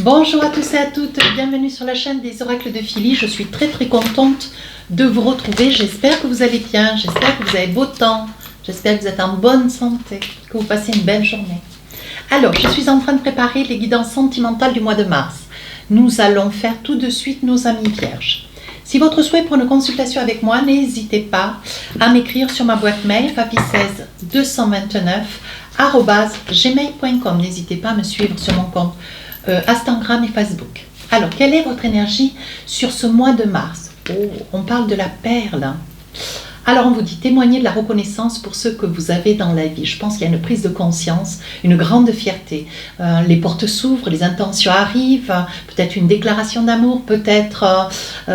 Bonjour à tous et à toutes, bienvenue sur la chaîne des oracles de Philly. Je suis très contente de vous retrouver. J'espère que vous allez bien, j'espère que vous avez beau temps, j'espère que vous êtes en bonne santé, que vous passez une belle journée. Alors, je suis en train de préparer les guidances sentimentales du mois de mars. Nous allons faire tout de suite nos amis vierges. Si votre souhait pour une consultation avec moi, n'hésitez pas à m'écrire sur ma boîte mail fafi16 229@gmail.com. N'hésitez pas à me suivre sur mon compte Instagram et Facebook. Alors, quelle est votre énergie sur ce mois de mars? On parle de la perle. Alors, on vous dit témoigner de la reconnaissance pour ce que vous avez dans la vie. Je pense qu'il y a une prise de conscience, une grande fierté. Les portes s'ouvrent, les intentions arrivent, peut-être une déclaration d'amour, peut-être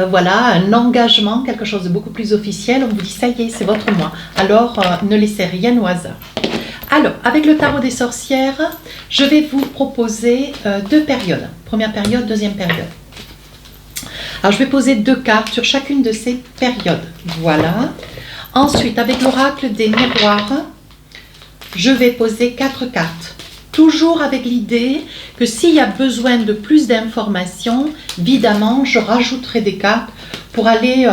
voilà, un engagement, quelque chose de beaucoup plus officiel. On vous dit, ça y est, c'est votre mois. Alors, ne laissez rien au hasard. Alors, avec le tarot des sorcières, je vais vous proposer deux périodes. Première période, deuxième période. Alors, je vais poser deux cartes sur chacune de ces périodes. Voilà. Ensuite, avec l'oracle des miroirs, je vais poser quatre cartes. Toujours avec l'idée que s'il y a besoin de plus d'informations, évidemment, je rajouterai des cartes pour aller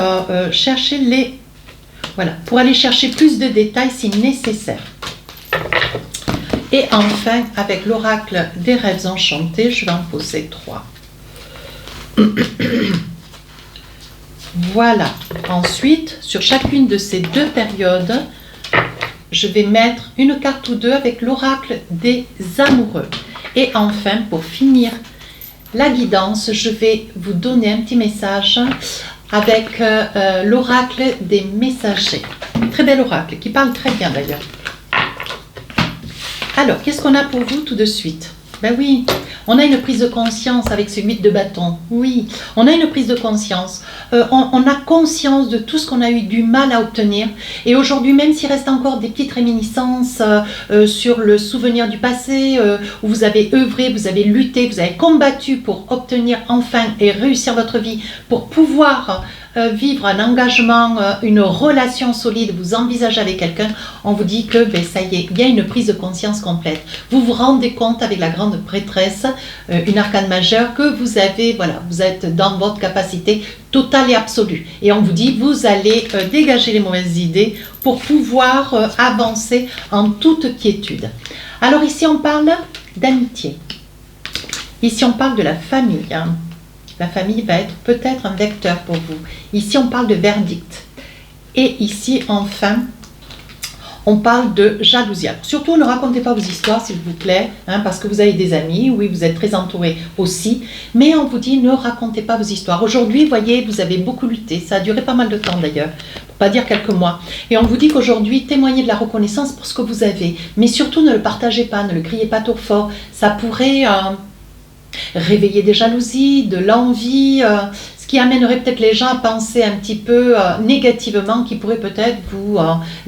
chercher pour aller chercher plus de détails si nécessaire. Et enfin, avec l'oracle des rêves enchantés, je vais en poser trois. Voilà. Ensuite, sur chacune de ces deux périodes, je vais mettre une carte ou deux avec l'oracle des amoureux. Et enfin, pour finir la guidance, je vais vous donner un petit message avec l'oracle des messagers. Très bel oracle, qui parle très bien d'ailleurs. Alors, qu'est-ce qu'on a pour vous tout de suite? Ben oui, on a une prise de conscience avec ce 8 de bâton. Oui, on a une prise de conscience. On a conscience de tout ce qu'on a eu du mal à obtenir. Et aujourd'hui, même s'il reste encore des petites réminiscences sur le souvenir du passé, où vous avez œuvré, vous avez lutté, vous avez combattu pour obtenir enfin et réussir votre vie, pour pouvoir vivre un engagement, une relation solide, vous envisagez avec quelqu'un, on vous dit que ça y est, il y a une prise de conscience complète. Vous vous rendez compte avec la grande prêtresse, une arcane majeure, que vous avez, voilà, vous êtes dans votre capacité totale et absolue. Et on vous dit, vous allez dégager les mauvaises idées pour pouvoir avancer en toute quiétude. Alors ici, on parle d'amitié. Ici, on parle de la famille. La famille va être peut-être un vecteur pour vous. Ici, on parle de verdict. Et ici, enfin, on parle de jalousie. Alors, surtout, ne racontez pas vos histoires, s'il vous plaît, parce que vous avez des amis, oui, vous êtes très entourés aussi. Mais on vous dit, ne racontez pas vos histoires. Aujourd'hui, vous voyez, vous avez beaucoup lutté. Ça a duré pas mal de temps, d'ailleurs, pour pas dire quelques mois. Et on vous dit qu'aujourd'hui, témoignez de la reconnaissance pour ce que vous avez. Mais surtout, ne le partagez pas, ne le criez pas trop fort. Ça pourrait réveiller des jalousies, de l'envie, ce qui amènerait peut-être les gens à penser un petit peu négativement, qui pourrait peut-être vous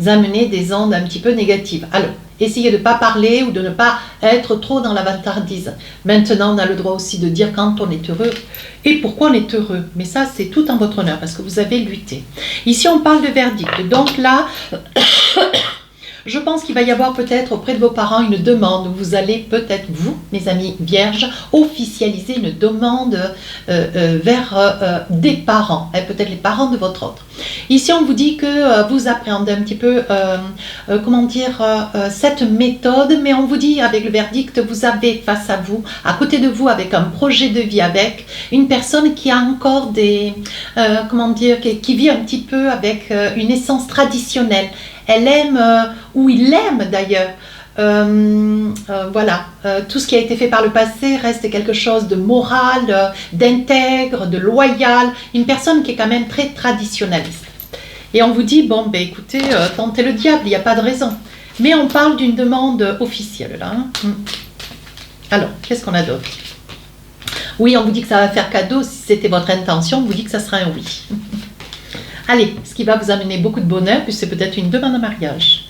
amener des ondes un petit peu négatives. Alors, essayez de ne pas parler ou de ne pas être trop dans la vantardise. Maintenant, on a le droit aussi de dire quand on est heureux et pourquoi on est heureux. Mais ça, c'est tout en votre honneur parce que vous avez lutté. Ici, on parle de verdict. Donc là... Je pense qu'il va y avoir peut-être auprès de vos parents une demande. Vous allez peut-être, vous, mes amis vierges, officialiser une demande vers des parents, peut-être les parents de votre autre. Ici, on vous dit que vous appréhendez un petit peu, cette méthode, mais on vous dit avec le verdict, vous avez face à vous, à côté de vous, avec un projet de vie, avec une personne qui a encore des, qui vit un petit peu avec une essence traditionnelle. Elle aime, ou il aime d'ailleurs, tout ce qui a été fait par le passé reste quelque chose de moral, d'intègre, de loyal, une personne qui est quand même très traditionnaliste. Et on vous dit, bon, ben écoutez, tentez le diable, il n'y a pas de raison. Mais on parle d'une demande officielle, là. Alors, qu'est-ce qu'on a d'autre? Oui, on vous dit que ça va faire cadeau, si c'était votre intention, on vous dit que ça sera un oui. Allez, ce qui va vous amener beaucoup de bonheur, puisque c'est peut-être une demande en mariage.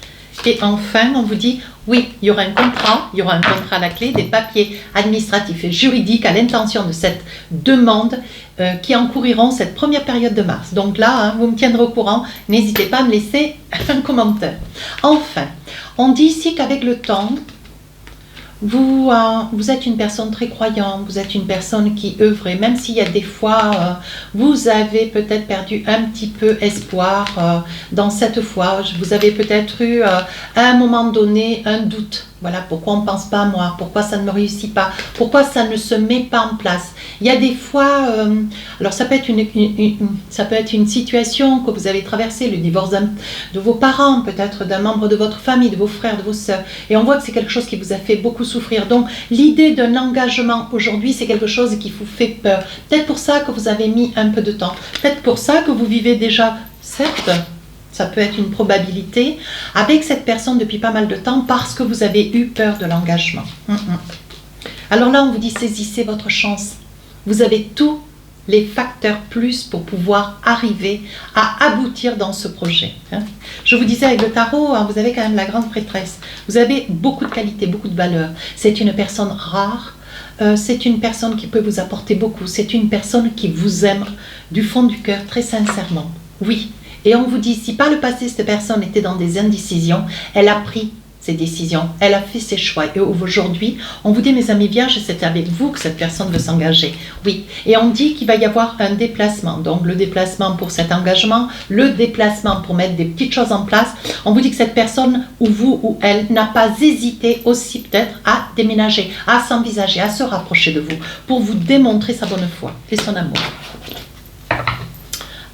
Et enfin, on vous dit, oui, il y aura un contrat à la clé, des papiers administratifs et juridiques à l'intention de cette demande qui encouriront cette première période de mars. Donc là, vous me tiendrez au courant, n'hésitez pas à me laisser un commentaire. Enfin, on dit ici qu'avec le temps, Vous êtes une personne très croyante, vous êtes une personne qui œuvre, et même s'il y a des fois, vous avez peut-être perdu un petit peu espoir dans cette foi, vous avez peut-être eu à un moment donné un doute. Voilà, pourquoi on ne pense pas à moi, pourquoi ça ne me réussit pas, pourquoi ça ne se met pas en place. Il y a des fois, alors ça peut être une situation que vous avez traversée, le divorce de vos parents, peut-être d'un membre de votre famille, de vos frères, de vos sœurs, et on voit que c'est quelque chose qui vous a fait beaucoup souffrir. Donc l'idée d'un engagement aujourd'hui, c'est quelque chose qui vous fait peur. Peut-être pour ça que vous avez mis un peu de temps, peut-être pour ça que vous vivez déjà, certes, ça peut être une probabilité, avec cette personne depuis pas mal de temps parce que vous avez eu peur de l'engagement. Alors là, on vous dit saisissez votre chance. Vous avez tous les facteurs plus pour pouvoir arriver à aboutir dans ce projet. Je vous disais avec le tarot, vous avez quand même la grande prêtresse. Vous avez beaucoup de qualités, beaucoup de valeurs. C'est une personne rare. C'est une personne qui peut vous apporter beaucoup. C'est une personne qui vous aime du fond du cœur, très sincèrement. Oui. Et on vous dit, si par le passé, cette personne était dans des indécisions, elle a pris ses décisions, elle a fait ses choix. Et aujourd'hui, on vous dit, mes amis vierges, c'est avec vous que cette personne veut s'engager. Oui. Et on dit qu'il va y avoir un déplacement. Donc, le déplacement pour cet engagement, le déplacement pour mettre des petites choses en place. On vous dit que cette personne, ou vous, ou elle, n'a pas hésité aussi peut-être à déménager, à s'envisager, à se rapprocher de vous, pour vous démontrer sa bonne foi et son amour.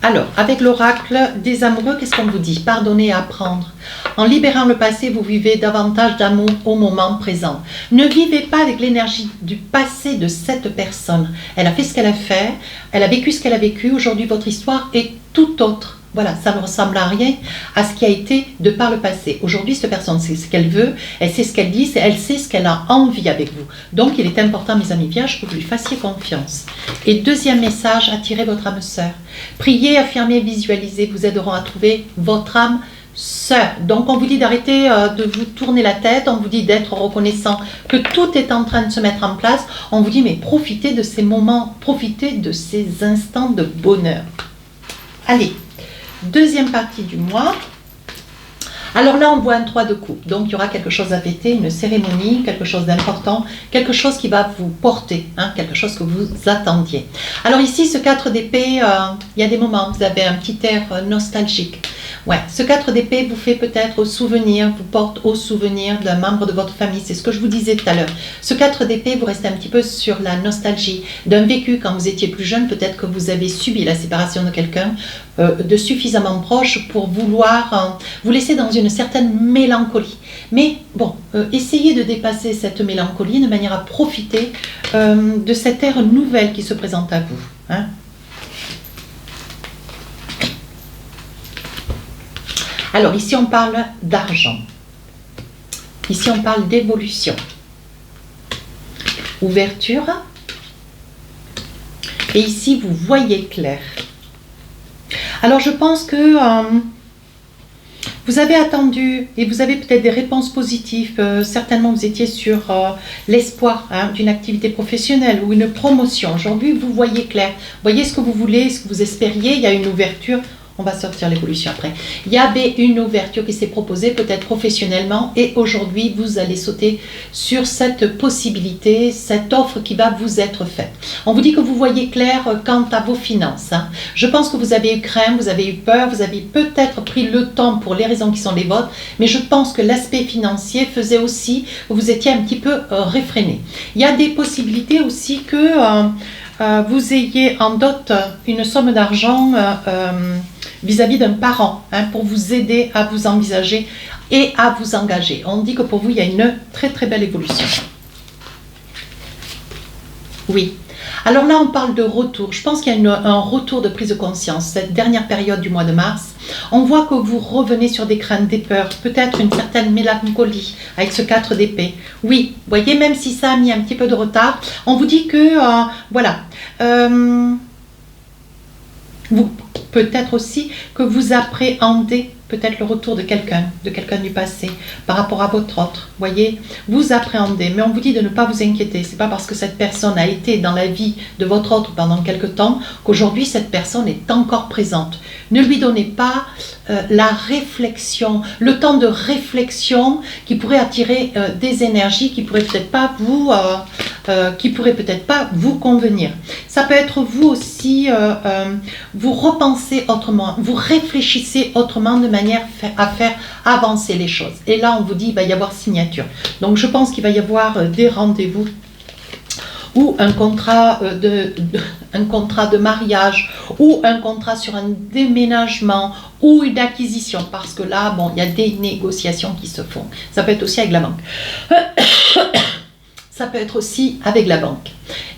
Alors, avec l'oracle des amoureux, qu'est-ce qu'on vous dit? Pardonner et apprendre. En libérant le passé, vous vivez davantage d'amour au moment présent. Ne vivez pas avec l'énergie du passé de cette personne. Elle a fait ce qu'elle a fait, elle a vécu ce qu'elle a vécu. Aujourd'hui, votre histoire est tout autre. Voilà, ça ne ressemble à rien à ce qui a été de par le passé. Aujourd'hui, cette personne sait ce qu'elle veut, elle sait ce qu'elle dit, elle sait ce qu'elle a envie avec vous. Donc, il est important, mes amis vierges, que vous lui fassiez confiance. Et deuxième message, attirez votre âme sœur. Priez, affirmez, visualisez, vous aideront à trouver votre âme sœur. Donc, on vous dit d'arrêter de vous tourner la tête, on vous dit d'être reconnaissant que tout est en train de se mettre en place. On vous dit, mais profitez de ces moments, profitez de ces instants de bonheur. Allez. Deuxième partie du mois. Alors là, on voit un 3 de coupe. Donc, il y aura quelque chose à fêter, une cérémonie, quelque chose d'important, quelque chose qui va vous porter, quelque chose que vous attendiez. Alors ici, ce 4 d'épée, il y a des moments, vous avez un petit air nostalgique. Ouais, ce 4 d'épée vous fait peut-être au souvenir, vous porte au souvenir d'un membre de votre famille. C'est ce que je vous disais tout à l'heure. Ce 4 d'épée, vous restez un petit peu sur la nostalgie d'un vécu quand vous étiez plus jeune. Peut-être que vous avez subi la séparation de quelqu'un de suffisamment proche pour vouloir vous laisser dans une certaine mélancolie. Mais bon, essayez de dépasser cette mélancolie de manière à profiter de cette ère nouvelle qui se présente à vous. Alors ici on parle d'argent, ici on parle d'évolution, ouverture, et ici vous voyez clair. Alors je pense que vous avez attendu et vous avez peut-être des réponses positives, certainement vous étiez sur l'espoir d'une activité professionnelle ou une promotion. Aujourd'hui vous voyez clair, vous voyez ce que vous voulez, ce que vous espériez, il y a une ouverture. On va sortir l'évolution après. Il y avait une ouverture qui s'est proposée peut-être professionnellement et aujourd'hui vous allez sauter sur cette possibilité, cette offre qui va vous être faite. On vous dit que vous voyez clair quant à vos finances. Je pense que vous avez eu crainte, vous avez eu peur, vous avez peut-être pris le temps pour les raisons qui sont les vôtres, mais je pense que l'aspect financier faisait aussi que vous étiez un petit peu réfréné. Il y a des possibilités aussi que vous ayez en dot une somme d'argent vis-à-vis d'un parent pour vous aider à vous envisager et à vous engager. On dit que pour vous, il y a une très très belle évolution. Oui. Alors là, on parle de retour. Je pense qu'il y a un retour de prise de conscience. Cette dernière période du mois de mars, on voit que vous revenez sur des craintes, des peurs, peut-être une certaine mélancolie avec ce 4 d'épée. Oui, vous voyez, même si ça a mis un petit peu de retard, on vous dit que, voilà, vous peut-être aussi que vous appréhendez peut-être le retour de quelqu'un du passé, par rapport à votre autre. Voyez, vous appréhendez, mais on vous dit de ne pas vous inquiéter. C'est pas parce que cette personne a été dans la vie de votre autre pendant quelque temps qu'aujourd'hui cette personne est encore présente. Ne lui donnez pas la réflexion, le temps de réflexion qui pourrait attirer des énergies qui pourraient peut-être pas vous convenir. Ça peut être vous aussi, vous repensez autrement, vous réfléchissez autrement de manière à faire avancer les choses. Et là, on vous dit, il va y avoir signature. Donc, je pense qu'il va y avoir des rendez-vous ou un contrat de mariage, ou un contrat sur un déménagement, ou une acquisition, parce que là, bon, il y a des négociations qui se font. Ça peut être aussi avec la banque. Ça peut être aussi avec la banque.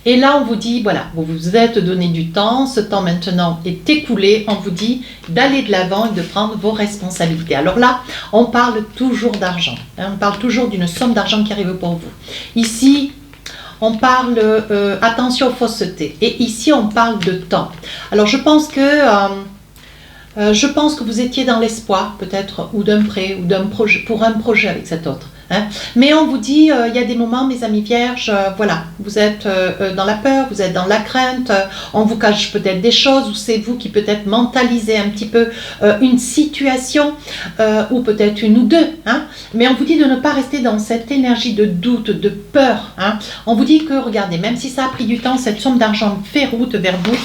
Et là, on vous dit, voilà, vous vous êtes donné du temps, ce temps maintenant est écoulé, on vous dit d'aller de l'avant et de prendre vos responsabilités. Alors là, on parle toujours d'argent, hein, on parle toujours d'une somme d'argent qui arrive pour vous. Ici, on parle, attention aux faussetés, et ici, on parle de temps. Alors, je pense que vous étiez dans l'espoir, peut-être, ou d'un prêt, ou d'un projet, pour un projet avec cet autre. Hein. Mais on vous dit, il y a des moments, mes amis vierges, voilà, vous êtes dans la peur, vous êtes dans la crainte, on vous cache peut-être des choses, ou c'est vous qui peut-être mentalisez un petit peu une situation, ou peut-être une ou deux. Hein. Mais on vous dit de ne pas rester dans cette énergie de doute, de peur. Hein. On vous dit que, regardez, même si ça a pris du temps, cette somme d'argent fait route vers vous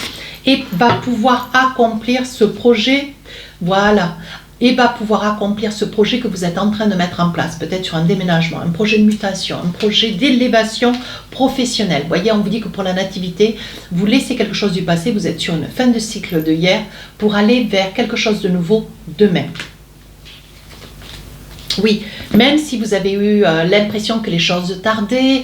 et va pouvoir accomplir ce projet, voilà, et va pouvoir accomplir ce projet que vous êtes en train de mettre en place, peut-être sur un déménagement, un projet de mutation, un projet d'élévation professionnelle. Vous voyez, on vous dit que pour la nativité, vous laissez quelque chose du passé, vous êtes sur une fin de cycle de hier pour aller vers quelque chose de nouveau demain. Oui, même si vous avez eu l'impression que les choses tardaient,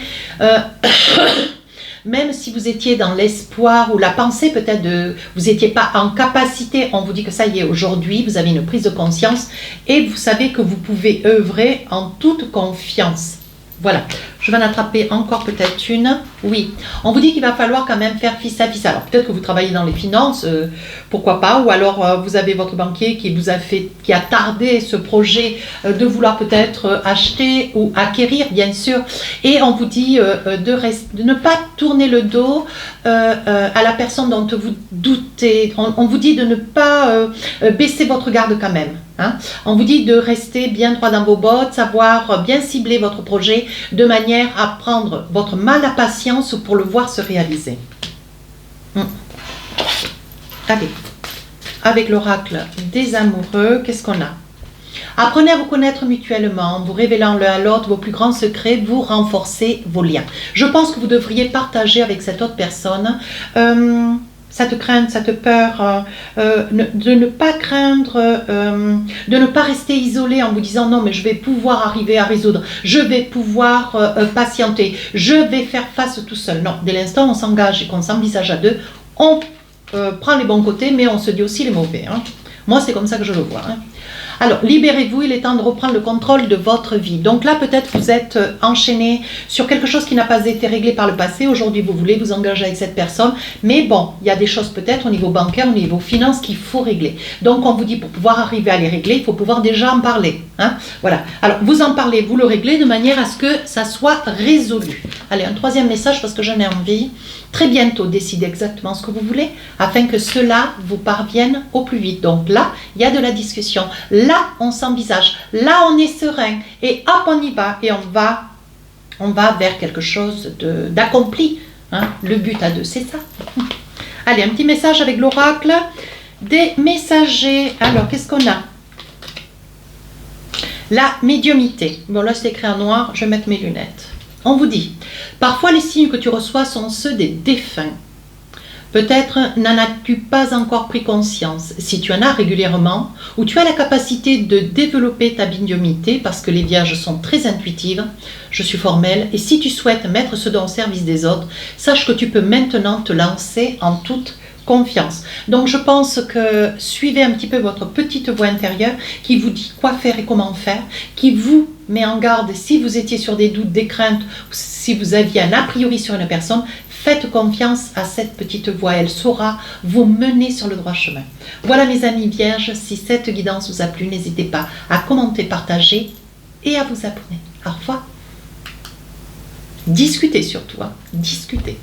même si vous étiez dans l'espoir ou la pensée peut-être de vous n'étiez pas en capacité, on vous dit que ça y est, aujourd'hui, vous avez une prise de conscience et vous savez que vous pouvez œuvrer en toute confiance. Voilà, je vais en attraper encore peut-être une. Oui, on vous dit qu'il va falloir quand même faire fils à fils. Alors peut-être que vous travaillez dans les finances, pourquoi pas, ou alors vous avez votre banquier qui a tardé ce projet de vouloir peut-être acheter ou acquérir, bien sûr. Et on vous dit de ne pas tourner le dos à la personne dont vous doutez. On vous dit de ne pas baisser votre garde quand même. Hein. On vous dit de rester bien droit dans vos bottes, savoir bien cibler votre projet de manière à prendre votre mal à patience pour le voir se réaliser. Allez, avec l'oracle des amoureux, qu'est-ce qu'on a? Apprenez à vous connaître mutuellement, en vous révélant l'un à l'autre vos plus grands secrets, vous renforcez vos liens. Je pense que vous devriez partager avec cette autre personne cette crainte, cette peur, de ne pas craindre, de ne pas rester isolé en vous disant non mais je vais pouvoir arriver à résoudre, je vais pouvoir patienter, je vais faire face tout seul. Non, dès l'instant où on s'engage et qu'on s'envisage à deux, on prend les bons côtés mais on se dit aussi les mauvais. Hein. Moi c'est comme ça que je le vois. Hein. Alors, libérez-vous, il est temps de reprendre le contrôle de votre vie. Donc là, peut-être vous êtes enchaîné sur quelque chose qui n'a pas été réglé par le passé. Aujourd'hui, vous voulez vous engager avec cette personne. Mais bon, il y a des choses peut-être au niveau bancaire, au niveau finance qu'il faut régler. Donc, on vous dit pour pouvoir arriver à les régler, il faut pouvoir déjà en parler. Hein, voilà. Alors, vous en parlez, vous le réglez de manière à ce que ça soit résolu. Allez, un troisième message parce que j'en ai envie. Très bientôt, décidez exactement ce que vous voulez afin que cela vous parvienne au plus vite. Donc là, il y a de la discussion. Là, on s'envisage. Là, on est serein. Et hop, on y va. Et on va vers quelque chose d'accompli. Hein. Le but à deux, c'est ça. Allez, un petit message avec l'oracle des messagers. Alors, qu'est-ce qu'on a? La médiumnité. Bon, là, c'est écrit en noir. Je vais mettre mes lunettes. On vous dit, parfois les signes que tu reçois sont ceux des défunts. Peut-être n'en as-tu pas encore pris conscience. Si tu en as régulièrement, ou tu as la capacité de développer ta médiumnité, parce que les vierges sont très intuitives, je suis formelle, et si tu souhaites mettre ce don au service des autres, sache que tu peux maintenant te lancer en toute confiance. Donc je pense que suivez un petit peu votre petite voix intérieure qui vous dit quoi faire et comment faire, qui vous met en garde si vous étiez sur des doutes, des craintes, si vous aviez un a priori sur une personne, Faites confiance à cette petite voix, elle saura vous mener sur le droit chemin. Voilà mes amis vierges, si cette guidance vous a plu, n'hésitez pas à commenter, partager et à vous abonner. Au revoir. Discutez surtout, hein. Discutez.